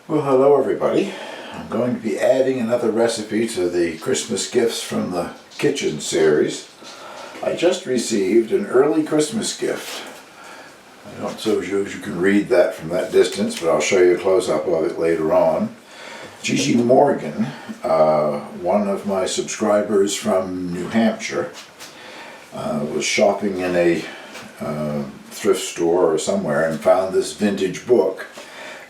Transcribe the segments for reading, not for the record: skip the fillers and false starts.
Well, hello everybody. I'm going to be adding another recipe to the Christmas Gifts from the Kitchen series. I just received an early Christmas gift. I don't suppose you can read that from that distance, but I'll show you a close-up of it later on. Gigi Morgan, one of my subscribers from New Hampshire, was shopping in a thrift store or somewhere and found this vintage book.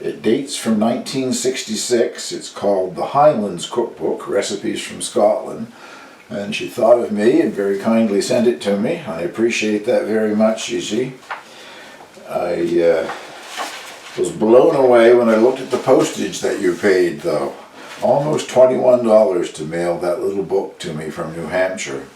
It dates from 1966. It's called The Highlands Cookbook, Recipes from Scotland. And she thought of me and very kindly sent it to me. I appreciate that very much, Gigi. I was blown away when I looked at the postage that you paid, though. Almost $21 to mail that little book to me from New Hampshire.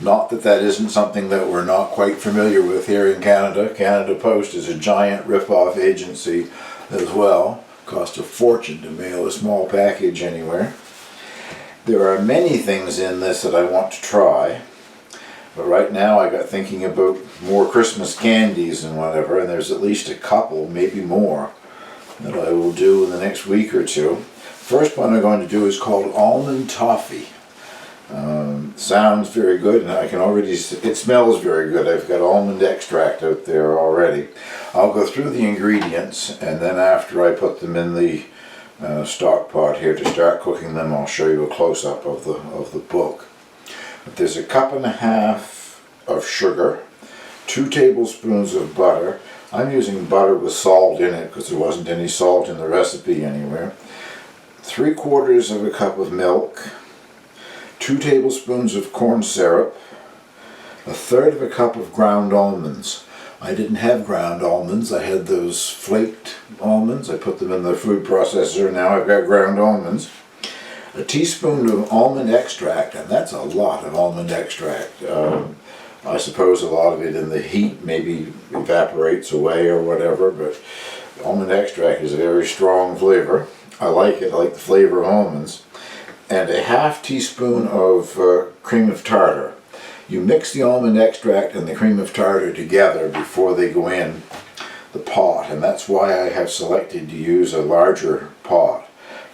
Not that that isn't something that we're not quite familiar with here in Canada. Canada Post is a giant rip-off agency as well. Cost a fortune to mail a small package anywhere. There are many things in this that I want to try, but right now I got thinking about more Christmas candies and whatever, and there's at least a couple, maybe more, that I will do in the next week or two. First one I'm going to do is called Almond Toffee. Sounds very good, and I can already, it smells very good. I've got almond extract out there already. I'll go through the ingredients, and then after I put them in the stock pot here to start cooking them, I'll show you a close-up of the book. But there's a cup and a half of sugar, 2 tablespoons of butter. I'm using butter with salt in it because there wasn't any salt in the recipe anywhere. 3/4 of a cup of milk, 2 tablespoons of corn syrup, 1/3 of a cup of ground almonds. I didn't have ground almonds, I had those flaked almonds. I put them in the food processor, now I've got ground almonds. A teaspoon of almond extract, and that's a lot of almond extract. I suppose a lot of it in the heat maybe evaporates away or whatever, but almond extract is a very strong flavor. I like it, I like the flavor of almonds. And a 1/2 teaspoon of cream of tartar. You mix the almond extract and the cream of tartar together before they go in the pot, and that's why I have selected to use a larger pot.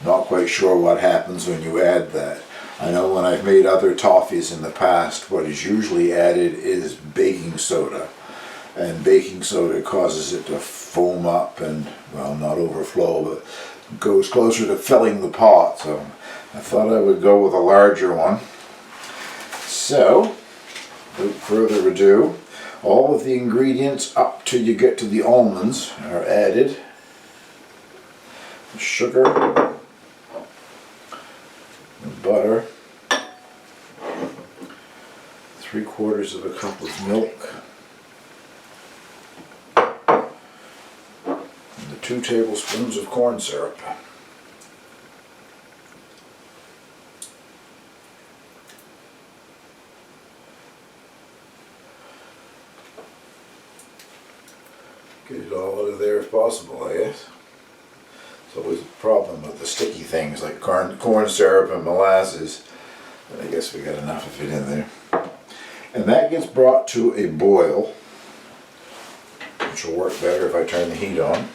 Not quite sure what happens when you add that. I know when I've made other toffees in the past, what is usually added is baking soda, and baking soda causes it to foam up and, well, not overflow, but goes closer to filling the pot, so I thought I would go with a larger one. So, without further ado, all of the ingredients up till you get to the almonds are added. Sugar, butter, 3/4 of a cup of milk, and the 2 tablespoons of corn syrup. Get it all out of there if possible, I guess. It's always a problem with the sticky things like corn syrup and molasses, but I guess we got enough of it in there. And that gets brought to a boil, which will work better if I turn the heat on.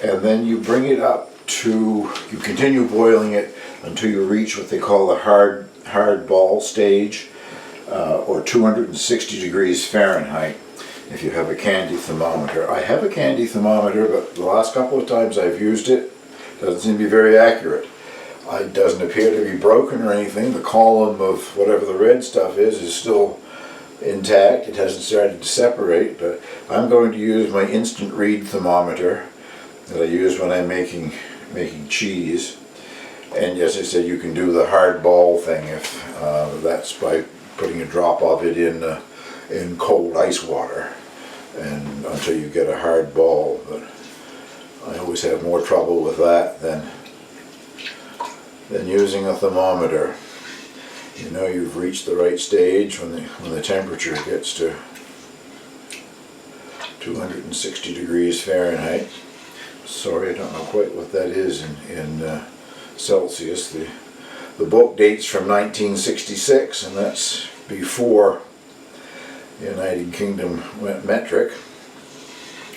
And then you bring it up to, you continue boiling it until you reach what they call the hard ball stage, or 260 degrees Fahrenheit if you have a candy thermometer. I have a candy thermometer, but the last couple of times I've used it, doesn't seem to be very accurate. It doesn't appear to be broken or anything. The column of whatever the red stuff is still intact. It hasn't started to separate, but I'm going to use my instant read thermometer that I use when I'm making cheese. And as I said, you can do the hard ball thing if that's by putting a drop of it in cold ice water, and until you get a hard ball. But I always have more trouble with that than using a thermometer. You know you've reached the right stage when the temperature gets to 260 degrees Fahrenheit. Sorry, I don't know quite what that is in Celsius. The book dates from 1966, and that's before the United Kingdom went metric.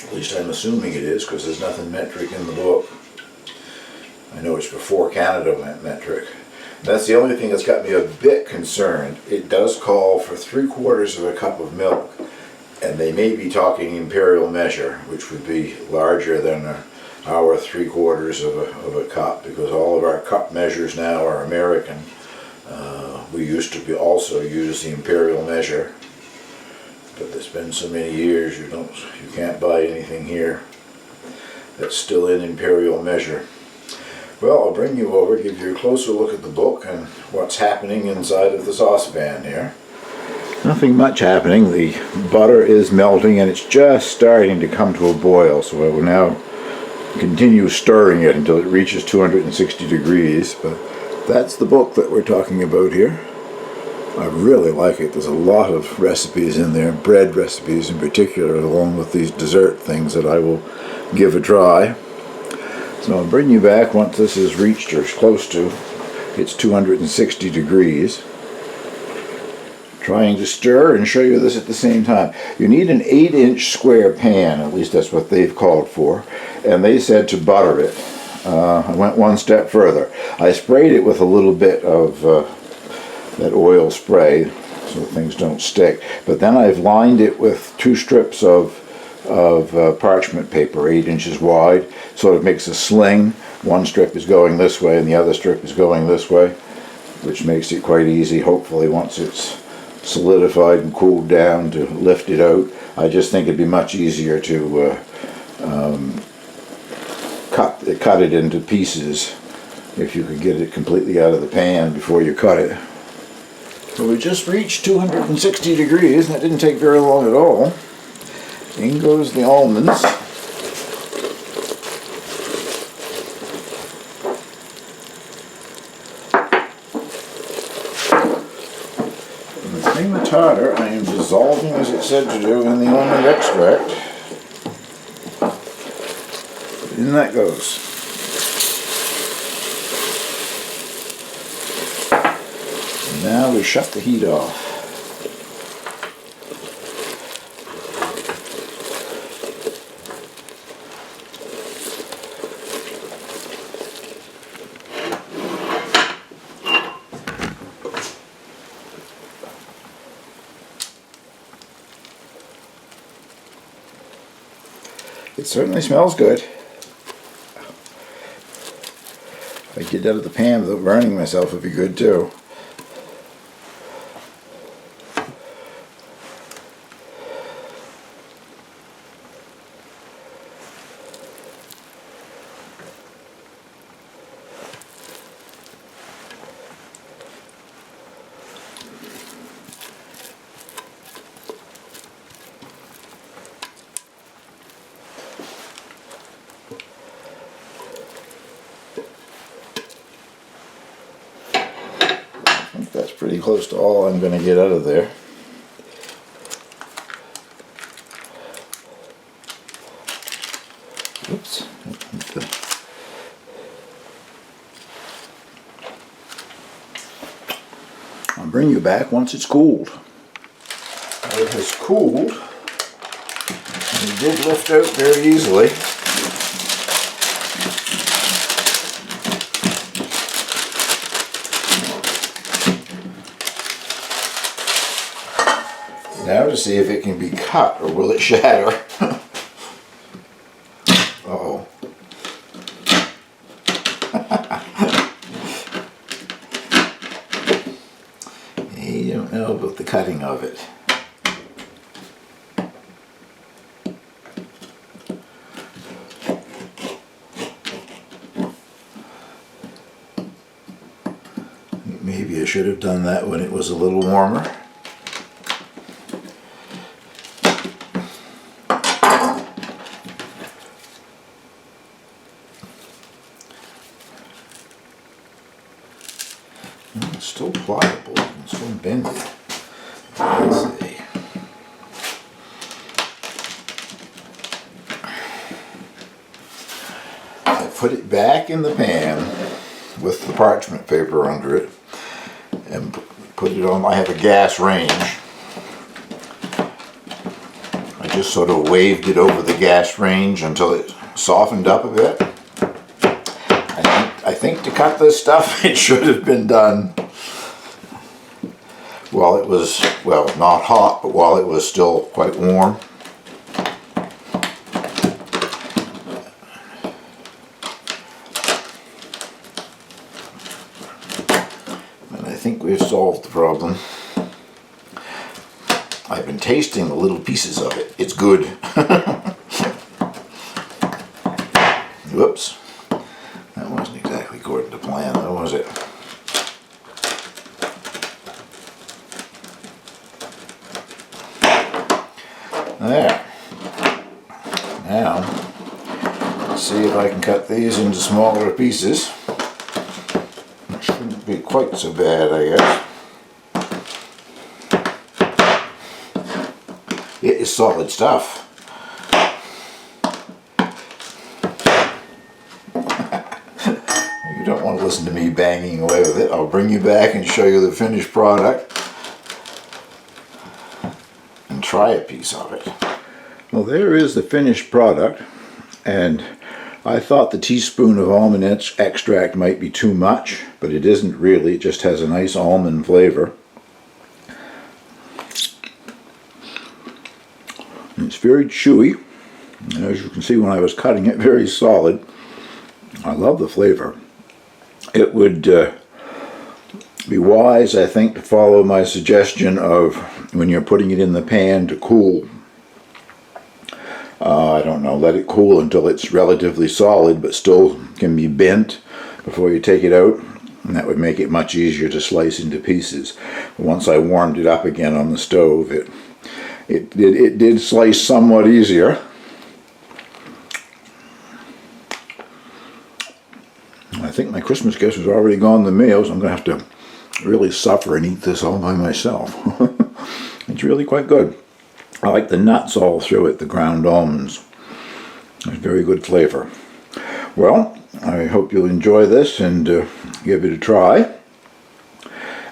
At least I'm assuming it is, because there's nothing metric in the book. I know it's before Canada went metric. That's the only thing that's got me a bit concerned. It does call for 3/4 of a cup of milk, and they may be talking imperial measure, which would be larger than our 3/4 of a cup, because all of our cup measures now are American. We used to also use the imperial measure, but it's been so many years you can't buy anything here that's still in imperial measure. Well, I'll bring you over, give you a closer look at the book and what's happening inside of the saucepan here. Nothing much happening. The butter is melting and it's just starting to come to a boil, so I will now continue stirring it until it reaches 260 degrees. But that's the book that we're talking about here. I really like it. There's a lot of recipes in there, bread recipes in particular, along with these dessert things that I will give a try. So I'll bring you back once this has reached, or close to, it's 260 degrees. Trying to stir and show you this at the same time. You need an 8-inch square pan, at least that's what they've called for, and they said to butter it. I went one step further. I sprayed it with a little bit of that oil spray so things don't stick, but then I've lined it with 2 strips of parchment paper 8 inches wide, so it makes a sling. One strip is going this way and the other strip is going this way, which makes it quite easy, hopefully, once it's solidified and cooled down, to lift it out. I just think it'd be much easier to cut it into pieces if you could get it completely out of the pan before you cut it. So we just reached 260 degrees, and that didn't take very long at all. In goes the almonds. And the cream of tartar I am dissolving, as it said to do, in the almond extract. In that goes. And now we shut the heat off. It certainly smells good. If I get it out of the pan without burning myself, it'd be good too. That's pretty close to all I'm going to get out of there. Oops. I'll bring you back once it's cooled. It has cooled, and it did lift out very easily. Now to see if it can be cut, or will it shatter? Uh-oh. You don't know about the cutting of it. Maybe I should have done that when it was a little warmer. It's still pliable, it's still bendy. Let's see. I put it back in the pan with the parchment paper under it and put it on. I have a gas range, just sort of waved it over the gas range until it softened up a bit. I think to cut this stuff, it should have been done while it was, well, not hot, but while it was still quite warm. And I think we've solved the problem. I've been tasting the little pieces of it. It's good. Whoops. That wasn't exactly according to plan, though, was it? There. Now, let's see if I can cut these into smaller pieces. It shouldn't be quite so bad, I guess. It is solid stuff. You don't want to listen to me banging away with it. I'll bring you back and show you the finished product and try a piece of it. Well, there is the finished product, and I thought the teaspoon of almond extract might be too much, but it isn't really. It just has a nice almond flavor. It's very chewy, and as you can see when I was cutting it, very solid. I love the flavor. It would be wise, I think, to follow my suggestion of when you're putting it in the pan to cool. I don't know, let it cool until it's relatively solid but still can be bent before you take it out, and that would make it much easier to slice into pieces. But once I warmed it up again on the stove, it did slice somewhat easier. I think my Christmas gift has already gone in the mail, so I'm going to have to really suffer and eat this all by myself. It's really quite good. I like the nuts all through it, the ground almonds. It's very good flavor. Well, I hope you'll enjoy this and give it a try.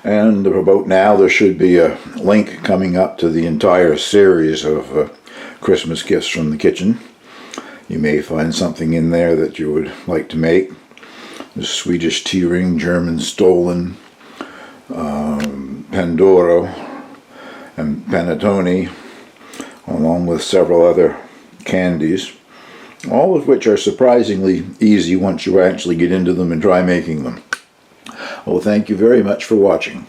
And about now there should be a link coming up to the entire series of Christmas gifts from the kitchen. You may find something in there that you would like to make. The Swedish tea ring, German stollen, Pandoro, and panettone, along with several other candies, all of which are surprisingly easy once you actually get into them and try making them. Well, thank you very much for watching.